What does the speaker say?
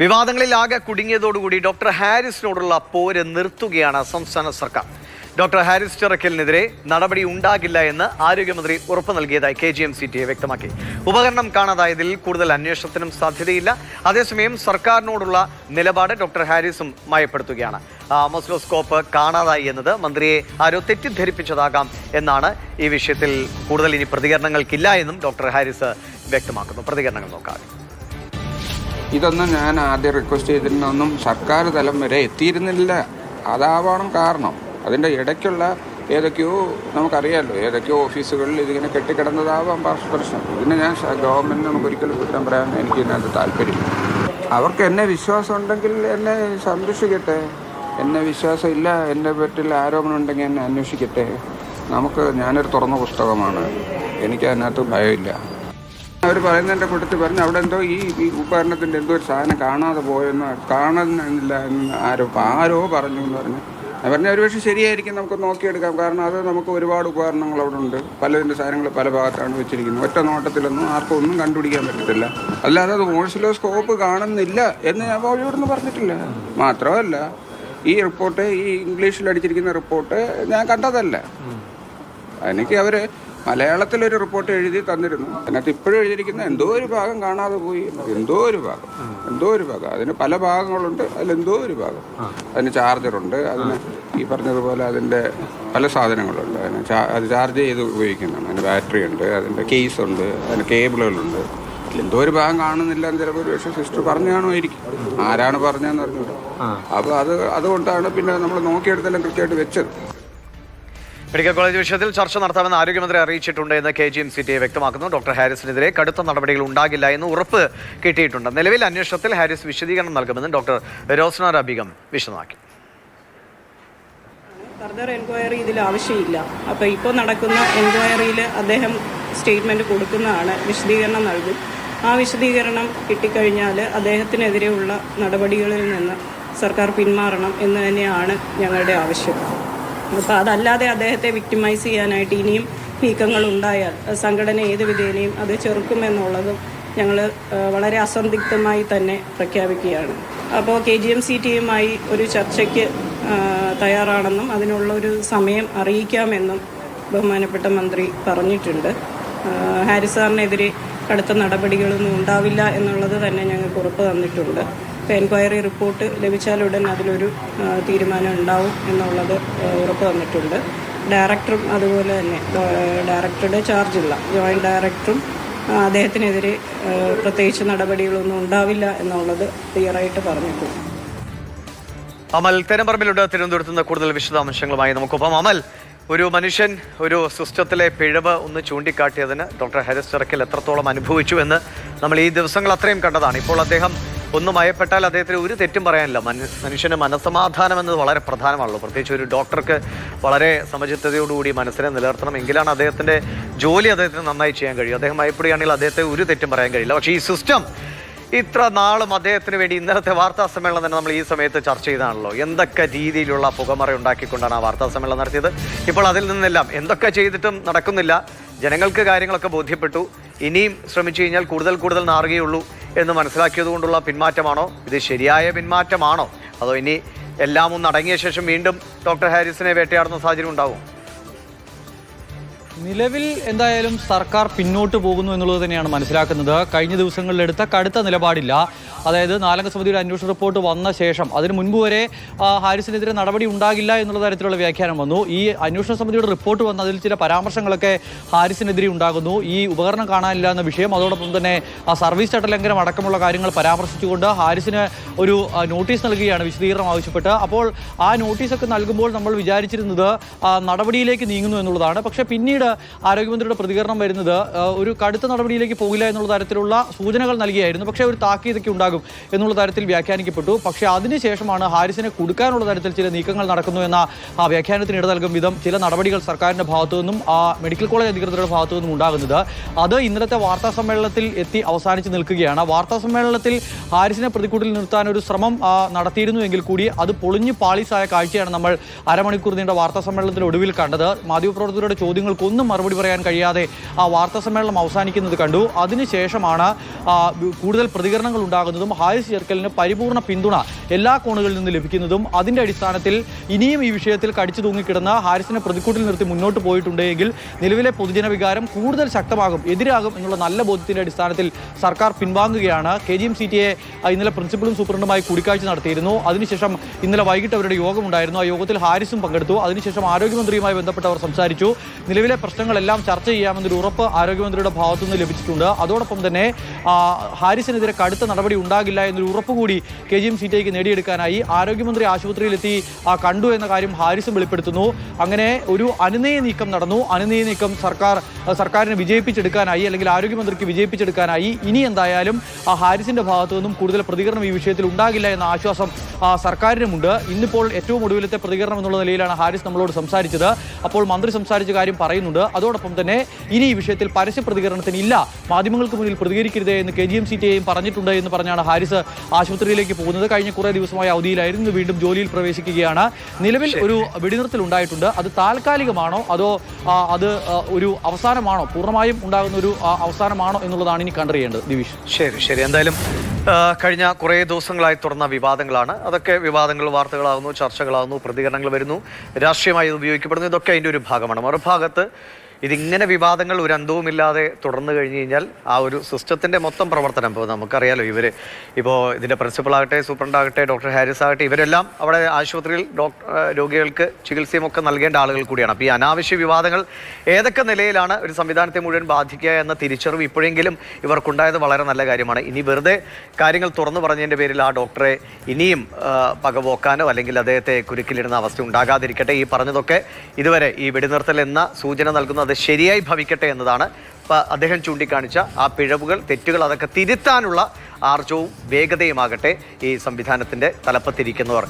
വിവാദങ്ങളിൽ ആകെ കുടുങ്ങിയതോടുകൂടി ഡോക്ടർ ഹാരിസിനോടുള്ള പോര് നിർത്തുകയാണ് സംസ്ഥാന സർക്കാർ. ഡോക്ടർ ഹാരിസ് ചിറക്കലിനെതിരെ നടപടി ഉണ്ടാകില്ല എന്ന് ആരോഗ്യമന്ത്രി ഉറപ്പു നൽകിയതായി KGM-CTA വ്യക്തമാക്കി. ഉപകരണം കാണാതായതിൽ കൂടുതൽ അന്വേഷണത്തിനും സാധ്യതയില്ല. അതേസമയം സർക്കാരിനോടുള്ള നിലപാട് ഡോക്ടർ ഹാരിസും മയപ്പെടുത്തുകയാണ്. മൊസ്ലോസ്കോപ്പ് കാണാതായി എന്നത് മന്ത്രിയെ ആരോ തെറ്റിദ്ധരിപ്പിച്ചതാകാം എന്നാണ്. ഈ വിഷയത്തിൽ കൂടുതൽ ഇനി പ്രതികരണങ്ങൾക്കില്ല എന്നും ഡോക്ടർ ഹാരിസ് വ്യക്തമാക്കുന്നു. പ്രതികരണങ്ങൾ നോക്കാം. ഇതൊന്നും ഞാൻ ആദ്യം റിക്വസ്റ്റ് ചെയ്തിരുന്നൊന്നും സർക്കാർ തലം വരെ എത്തിയിരുന്നില്ല. അതാവണം കാരണം. അതിൻ്റെ ഇടയ്ക്കുള്ള ഏതൊക്കെയോ നമുക്കറിയാമല്ലോ, ഏതൊക്കെയോ ഓഫീസുകളിൽ ഇതിങ്ങനെ കെട്ടിക്കിടന്നതാവാം പ്രശ്നം. ഇതിനെ ഞാൻ ഗവൺമെൻറ് നമുക്കൊരിക്കലും കുറ്റം പറയാൻ എനിക്ക് ഇതിനകത്ത് താല്പര്യമില്ല. അവർക്ക് എന്നെ വിശ്വാസം ഉണ്ടെങ്കിൽ എന്നെ സംരക്ഷിക്കട്ടെ. എന്നെ വിശ്വാസമില്ല, എന്നെ പറ്റില്ല ആരോപണം ഉണ്ടെങ്കിൽ എന്നെ അന്വേഷിക്കട്ടെ. ഞാനൊരു തുറന്ന പുസ്തകമാണ്, എനിക്ക് അതിനകത്ത് ഭയമില്ല. അവർ പറയുന്നതിൻ്റെ കൂട്ടത്തിൽ പറഞ്ഞ് അവിടെ എന്തോ ഈ ഉപകരണത്തിൻ്റെ എന്തോ ഒരു സാധനം കാണാതെ പോയെന്ന് കാണുന്നില്ല എന്ന് ആരോ പറഞ്ഞു എന്ന് പറഞ്ഞ് ഞാൻ പറഞ്ഞ ഒരുപക്ഷെ ശരിയായിരിക്കും, നമുക്ക് നോക്കിയെടുക്കാം. കാരണം അത് നമുക്ക് ഒരുപാട് ഉപകരണങ്ങൾ അവിടെ ഉണ്ട്, പലതിൻ്റെ സാധനങ്ങൾ പല ഭാഗത്താണ് വെച്ചിരിക്കുന്നത്. ഒറ്റ നോട്ടത്തിലൊന്നും ആർക്കും ഒന്നും കണ്ടുപിടിക്കാൻ പറ്റത്തില്ല. അല്ലാതെ അത് മോഴ്സിലോസ്കോപ്പ് കാണുന്നില്ല എന്ന് ഞാൻ ഇവിടുന്ന് പറഞ്ഞിട്ടില്ല. മാത്രമല്ല ഈ റിപ്പോർട്ട്, ഈ ഇംഗ്ലീഷിൽ അടിച്ചിരിക്കുന്ന റിപ്പോർട്ട് ഞാൻ കണ്ടതല്ല. എനിക്ക് അവർ മലയാളത്തിലൊരു റിപ്പോർട്ട് എഴുതി തന്നിരുന്നു. അതിനകത്ത് ഇപ്പോഴും എഴുതിയിരിക്കുന്ന എന്തോ ഒരു ഭാഗം കാണാതെ പോയി, എന്തോ ഒരു ഭാഗം അതിന് പല ഭാഗങ്ങളുണ്ട്. അതിലെന്തോ ഒരു ഭാഗം, അതിന് ചാർജറുണ്ട്, അതിന് ഈ പറഞ്ഞതുപോലെ അതിൻ്റെ പല സാധനങ്ങളുണ്ട്. അത് ചാർജ് ചെയ്ത് ഉപയോഗിക്കുന്നതാണ്. അതിന് ബാറ്ററി ഉണ്ട്, അതിൻ്റെ കേസ് ഉണ്ട്, അതിന് കേബിളുകളുണ്ട്. എന്തോ ഒരു ഭാഗം കാണുന്നില്ല എന്ന് ചിലപ്പോൾ ഒരു പക്ഷേ സിസ്റ്റർ പറഞ്ഞു കാണുമായിരിക്കും. ആരാണ് പറഞ്ഞതെന്ന് അറിഞ്ഞൂടാ. അപ്പോൾ അതുകൊണ്ടാണ് പിന്നെ നമ്മൾ നോക്കിയെടുത്തെല്ലാം കൃത്യമായിട്ട് വെച്ചത്. മെഡിക്കൽ കോളേജ് വിഷയത്തിൽ ചർച്ച നടത്താമെന്ന് ആരോഗ്യമന്ത്രി അറിയിച്ചിട്ടുണ്ട് എന്ന് KGM-CTA വ്യക്തമാക്കുന്നു. ഡോക്ടർ ഹാരിസിനെതിരെ കടുത്ത നടപടികൾ ഉണ്ടാകില്ല എന്ന് ഉറപ്പ് കിട്ടിയിട്ടുണ്ട്. നിലവിൽ അന്വേഷണത്തിൽ ഹാരിസ് വിശദീകരണം നൽകുമെന്ന് ഡോക്ടർ റോസ്ന റബീഗം വിശദമാക്കി. ഫർദർ എൻക്വയറി ഇതിൽ ആവശ്യമില്ല. അപ്പോൾ ഇപ്പോൾ നടക്കുന്ന എൻക്വയറിയിൽ അദ്ദേഹം സ്റ്റേറ്റ്മെൻറ്റ് കൊടുക്കുന്നതാണ്, വിശദീകരണം നൽകും. ആ വിശദീകരണം കിട്ടിക്കഴിഞ്ഞാൽ അദ്ദേഹത്തിനെതിരെയുള്ള നടപടികളിൽ നിന്ന് സർക്കാർ പിന്മാറണം എന്ന് തന്നെയാണ് ഞങ്ങളുടെ ആവശ്യം. അപ്പോൾ അതല്ലാതെ അദ്ദേഹത്തെ വിക്ടിമൈസ് ചെയ്യാനായിട്ട് ഇനിയും നീക്കങ്ങൾ ഉണ്ടായാൽ സംഘടന ഏത് വിധേനയും അത് ചെറുക്കുമെന്നുള്ളതും ഞങ്ങൾ വളരെ അസന്ദിഗ്ധമായി തന്നെ പ്രഖ്യാപിക്കുകയാണ്. അപ്പോൾ KGM-CTയുമായി ഒരു ചർച്ചയ്ക്ക് തയ്യാറാണെന്നും അതിനുള്ളൊരു സമയം അറിയിക്കാമെന്നും ബഹുമാനപ്പെട്ട മന്ത്രി പറഞ്ഞിട്ടുണ്ട്. ഹാരിസ് സാറിനെതിരെ കടുത്ത നടപടികളൊന്നും ഉണ്ടാവില്ല എന്നുള്ളത് തന്നെ ഞങ്ങൾക്ക് ഉറപ്പ് തന്നിട്ടുണ്ട്. ഇപ്പോൾ എൻക്വയറി റിപ്പോർട്ട് ലഭിച്ചാലുടൻ അതിലൊരു തീരുമാനം ഉണ്ടാവും എന്നുള്ളത് ഉറപ്പ് തന്നിട്ടുണ്ട്. ഡയറക്ടറും അതുപോലെ തന്നെ ഡയറക്ടറുടെ ചാർജുള്ള ജോയിൻറ്റ് ഡയറക്ടറും അദ്ദേഹത്തിനെതിരെ പ്രത്യേകിച്ച് നടപടികളൊന്നും ഉണ്ടാവില്ല എന്നുള്ളത് ക്ലിയറായിട്ട് പറഞ്ഞിട്ടുണ്ട്. അമൽ തെരമ്പറമ്പിലുണ്ട് തിരുവനന്തപുരത്ത് നിന്ന് കൂടുതൽ വിശദാംശങ്ങളുമായി നമുക്കൊപ്പം. അമൽ, ഒരു മനുഷ്യൻ ഒരു സിസ്റ്റത്തിലെ പിഴവ് ഒന്ന് ചൂണ്ടിക്കാട്ടിയതിന് ഡോക്ടർ ഹാരിസ് ചിറക്കൽ എത്രത്തോളം അനുഭവിച്ചു എന്ന് നമ്മൾ ഈ ദിവസങ്ങൾ അത്രയും കണ്ടതാണ്. ഇപ്പോൾ അദ്ദേഹം ഒന്ന് മയപ്പെട്ടാൽ അദ്ദേഹത്തിന് ഒരു തെറ്റും പറയാനില്ല. മനുഷ്യന് മനസ്സമാധാനം എന്നത് വളരെ പ്രധാനമാണല്ലോ. പ്രത്യേകിച്ച് ഒരു ഡോക്ടർക്ക് വളരെ സമചിത്തതയോടുകൂടി മനസ്സിനെ നിലനിർത്തണം, എങ്കിലാണ് അദ്ദേഹത്തിൻ്റെ ജോലി അദ്ദേഹത്തിന് നന്നായി ചെയ്യാൻ കഴിയും. അദ്ദേഹം മയപ്പെടുകയാണെങ്കിൽ അദ്ദേഹത്തെ ഒരു തെറ്റും പറയാൻ കഴിയില്ല. പക്ഷേ ഈ സിസ്റ്റം ഇത്ര നാളും അദ്ദേഹത്തിന് വേണ്ടി ഇന്നലത്തെ വാർത്താ സമ്മേളനം തന്നെ നമ്മൾ ഈ സമയത്ത് ചർച്ച ചെയ്താണല്ലോ. എന്തൊക്കെ രീതിയിലുള്ള പുകമറ ഉണ്ടാക്കിക്കൊണ്ടാണ് ആ വാർത്താ സമ്മേളനം നടത്തിയത്. ഇപ്പോൾ അതിൽ നിന്നെല്ലാം എന്തൊക്കെ ചെയ്തിട്ടും നടക്കുന്നില്ല. ജനങ്ങൾക്ക് കാര്യങ്ങളൊക്കെ ബോധ്യപ്പെട്ടു. ഇനിയും ശ്രമിച്ചു കഴിഞ്ഞാൽ കൂടുതൽ നാറുകയുള്ളൂ എന്ന് മനസ്സിലാക്കിയത് കൊണ്ടുള്ള പിന്മാറ്റമാണോ? ഇത് ശരിയായ പിന്മാറ്റമാണോ? അതോ ഇനി എല്ലാം ഒന്ന് അടങ്ങിയ ശേഷം വീണ്ടും ഡോക്ടർ ഹാരിസിനെ വേട്ടയാടുന്ന സാഹചര്യം ഉണ്ടാവും? നിലവിൽ എന്തായാലും സർക്കാർ പിന്നോട്ട് പോകുന്നു എന്നുള്ളത് തന്നെയാണ് മനസ്സിലാക്കുന്നത്. കഴിഞ്ഞ ദിവസങ്ങളിലെടുത്ത കടുത്ത നിലപാടില്ല. അതായത് 4 സമിതിയുടെ അന്വേഷണ റിപ്പോർട്ട് വന്ന ശേഷം അതിന് മുൻപ് വരെ ഹാരിസിനെതിരെ നടപടി ഉണ്ടാകില്ല എന്നുള്ള തരത്തിലുള്ള വ്യാഖ്യാനം വന്നു. ഈ അന്വേഷണ സമിതിയുടെ റിപ്പോർട്ട് വന്ന അതിൽ ചില പരാമർശങ്ങളൊക്കെ ഹാരിസിനെതിരെ ഉണ്ടാകുന്നു. ഈ ഉപകരണം കാണാനില്ല എന്ന വിഷയം, അതോടൊപ്പം തന്നെ സർവീസ് ചട്ടലംഘനം അടക്കമുള്ള കാര്യങ്ങൾ പരാമർശിച്ചുകൊണ്ട് ഹാരിസിന് ഒരു നോട്ടീസ് നൽകുകയാണ് വിശദീകരണം ആവശ്യപ്പെട്ട്. അപ്പോൾ ആ നോട്ടീസൊക്കെ നൽകുമ്പോൾ നമ്മൾ വിചാരിച്ചിരുന്നത് നടപടിയിലേക്ക് നീങ്ങുന്നു എന്നുള്ളതാണ്. പക്ഷേ പിന്നീട് ആരോഗ്യമന്ത്രിയുടെ പ്രതികരണം വരുന്നത് ഒരു കടുത്ത നടപടിയിലേക്ക് പോകില്ല എന്നുള്ള തരത്തിലുള്ള സൂചനകൾ നൽകിയായിരുന്നു. പക്ഷേ ഒരു താക്കീതൊക്കെ ഉണ്ടാകും എന്നുള്ള തരത്തിൽ വ്യാഖ്യാനിക്കപ്പെട്ടു. പക്ഷേ അതിനുശേഷമാണ് ഹാരിസിനെ കൊടുക്കാനുള്ള തരത്തിൽ ചില നീക്കങ്ങൾ നടക്കുന്നു എന്ന ആ വ്യാഖ്യാനത്തിന് ഇട നൽകും വിധം ചില നടപടികൾ സർക്കാരിൻ്റെ ഭാഗത്തു നിന്നും മെഡിക്കൽ കോളേജ് അധികൃതരുടെ ഭാഗത്തു നിന്നും ഉണ്ടാകുന്നത്. അത് ഇന്നലത്തെ വാർത്താ സമ്മേളനത്തിൽ എത്തി അവസാനിച്ച് നിൽക്കുകയാണ്. വാർത്താ സമ്മേളനത്തിൽ ഹാരിസിനെ പ്രതിക്കൂട്ടിൽ നിർത്താൻ ഒരു ശ്രമം നടത്തിയിരുന്നു എങ്കിൽ കൂടി അത് പൊളിഞ്ഞു പാളീസായ കാഴ്ചയാണ് നമ്മൾ അരമണിക്കൂർ നീണ്ട വാർത്താ സമ്മേളനത്തിൽ ഒടുവിൽ കണ്ടത്. മാധ്യമപ്രവർത്തകരുടെ ചോദ്യങ്ങൾക്കൊന്നും ഒന്നും മറുപടി പറയാൻ കഴിയാതെ ആ വാർത്താ സമ്മേളനം അവസാനിക്കുന്നത് കണ്ടു. അതിനുശേഷമാണ് കൂടുതൽ പ്രതികരണങ്ങൾ ഉണ്ടാകുന്നതും ഹാരിസ് ചെർക്കലിന് പരിപൂർണ്ണ പിന്തുണ എല്ലാ കോണുകളിൽ നിന്ന് ലഭിക്കുന്നതും. അതിൻ്റെ അടിസ്ഥാനത്തിൽ ഇനിയും ഈ വിഷയത്തിൽ കടിച്ചു തൂങ്ങിക്കിടന്ന് ഹാരിസിനെ പ്രതിക്കൂട്ടിൽ നിർത്തി മുന്നോട്ട് പോയിട്ടുണ്ടെങ്കിൽ നിലവിലെ പൊതുജന വികാരം കൂടുതൽ ശക്തമാകും, എതിരാകും എന്നുള്ള നല്ല ബോധ്യത്തിൻ്റെ അടിസ്ഥാനത്തിൽ സർക്കാർ പിൻവാങ്ങുകയാണ്. KGM-CTA ഇന്നലെ പ്രിൻസിപ്പലും സൂപ്രണ്ടുമായി കൂടിക്കാഴ്ച നടത്തിയിരുന്നു. അതിനുശേഷം ഇന്നലെ വൈകിട്ട് അവരുടെ യോഗമുണ്ടായിരുന്നു. ആ യോഗത്തിൽ ഹാരിസും പങ്കെടുത്തു. അതിനുശേഷം ആരോഗ്യമന്ത്രിയുമായി ബന്ധപ്പെട്ടവർ സംസാരിച്ചു. നിലവിലെ പ്രശ്നങ്ങളെല്ലാം ചർച്ച ചെയ്യാമെന്നൊരു ഉറപ്പ് ആരോഗ്യമന്ത്രിയുടെ ഭാഗത്തുനിന്ന് ലഭിച്ചിട്ടുണ്ട്. അതോടൊപ്പം തന്നെ ഹാരിസിനെതിരെ കടുത്ത നടപടി ഉണ്ടാകില്ല എന്നൊരു ഉറപ്പ് കൂടി KGM-CTAക്ക് നേടിയെടുക്കാനായി ആരോഗ്യമന്ത്രി ആശുപത്രിയിലെത്തി കണ്ടു എന്ന കാര്യം ഹാരിസും വെളിപ്പെടുത്തുന്നു. അങ്ങനെ ഒരു അനുനയ നീക്കം നടന്നു. അനുനയ നീക്കം സർക്കാരിനെ വിജയിപ്പിച്ചെടുക്കാനായി, അല്ലെങ്കിൽ ആരോഗ്യമന്ത്രിക്ക് വിജയിപ്പിച്ചെടുക്കാനായി ഇനി എന്തായാലും ഹാരിസിന്റെ ഭാഗത്തു നിന്നും കൂടുതൽ പ്രതികരണം ഈ വിഷയത്തിൽ ഉണ്ടാകില്ല എന്ന ആശ്വാസം സർക്കാരിനുമുണ്ട്. ഇന്നിപ്പോൾ ഏറ്റവും ഒടുവിലത്തെ പ്രതികരണം എന്നുള്ള നിലയിലാണ് ഹാരിസ് നമ്മളോട് സംസാരിച്ചത്. അപ്പോൾ മന്ത്രി സംസാരിച്ച കാര്യം പറയുന്നുണ്ട്. അതോടൊപ്പം തന്നെ ഇനി ഈ വിഷയത്തിൽ പരസ്യ പ്രതികരണത്തിന് ഇല്ല, മാധ്യമങ്ങൾക്ക് മുന്നിൽ പ്രതികരിക്കരുത് എന്ന് KGM-CTAയും പറഞ്ഞിട്ടുണ്ട് എന്ന് പറഞ്ഞാണ് ഹാരിസ് ആശുപത്രിയിലേക്ക് പോകുന്നത്. കഴിഞ്ഞ കുറേ ദിവസമായി അവധിയിലായിരുന്നു, വീണ്ടും ജോലിയിൽ പ്രവേശിക്കുകയാണ്. നിലവിൽ ഒരു വെടിനിർത്തൽ ഉണ്ടായിട്ടുണ്ട്. അത് താൽക്കാലികമാണോ അതോ അത് ഒരു അവസാനമാണോ, പൂർണ്ണമായും ഉണ്ടാകുന്ന ഒരു അവസാനമാണോ എന്നുള്ളതാണ് ഇനി കണ്ടറിയേണ്ടത്. ദിവിഷ്. ശരി. എന്തായാലും കഴിഞ്ഞ കുറേ ദിവസങ്ങളായി തുറന്ന വിവാദങ്ങളാണ്. അതൊക്കെ വിവാദങ്ങൾ വാർത്തകളാകുന്നു, ചർച്ചകളാകുന്നു, പ്രതികരണങ്ങൾ വരുന്നു, രാഷ്ട്രീയമായി ഇത് ഉപയോഗിക്കപ്പെടുന്നു. ഇതൊക്കെ അതിൻ്റെ ഒരു ഭാഗമാണ്. മറുഭാഗത്ത് ഇതിങ്ങനെ വിവാദങ്ങൾ ഒരു അന്തവുമില്ലാതെ തുടർന്നു കഴിഞ്ഞ് കഴിഞ്ഞാൽ ആ ഒരു സിസ്റ്റത്തിൻ്റെ മൊത്തം പ്രവർത്തനം, ഇപ്പോൾ നമുക്കറിയാലോ, ഇപ്പോൾ ഇതിൻ്റെ പ്രിൻസിപ്പളാകട്ടെ, സൂപ്രണ്ടാകട്ടെ, ഡോക്ടർ ഹാരിസ് ആകട്ടെ, ഇവരെല്ലാം അവിടെ ആശുപത്രിയിൽ രോഗികൾക്ക് ചികിത്സയും ഒക്കെ നൽകേണ്ട ആളുകൾ കൂടിയാണ്. അപ്പോൾ ഈ അനാവശ്യ വിവാദങ്ങൾ ഏതൊക്കെ നിലയിലാണ് ഒരു സംവിധാനത്തെ മുഴുവൻ ബാധിക്കുക എന്ന തിരിച്ചറിവ് ഇപ്പോഴെങ്കിലും ഇവർക്കുണ്ടായത് വളരെ നല്ല കാര്യമാണ്. ഇനി വെറുതെ കാര്യങ്ങൾ തുറന്നു പറഞ്ഞതിൻ്റെ പേരിൽ ആ ഡോക്ടറെ ഇനിയും പകപോക്കാനോ അല്ലെങ്കിൽ അദ്ദേഹത്തെ കുരുക്കിലിടുന്ന അവസ്ഥ ഉണ്ടാകാതിരിക്കട്ടെ. ഈ പറഞ്ഞതൊക്കെ ഇതുവരെ ഈ വെടിനിർത്തൽ എന്ന സൂചന നൽകുന്ന അത് ശരിയായി ഭവിക്കട്ടെ എന്നതാണ്. അദ്ദേഹം ചൂണ്ടിക്കാണിച്ച ആ പിഴവുകൾ, തെറ്റുകൾ അതൊക്കെ തിരുത്താനുള്ള ആർജവും വേഗതയുമാകട്ടെ ഈ സംവിധാനത്തിൻ്റെ തലപ്പത്തിരിക്കുന്നവർ.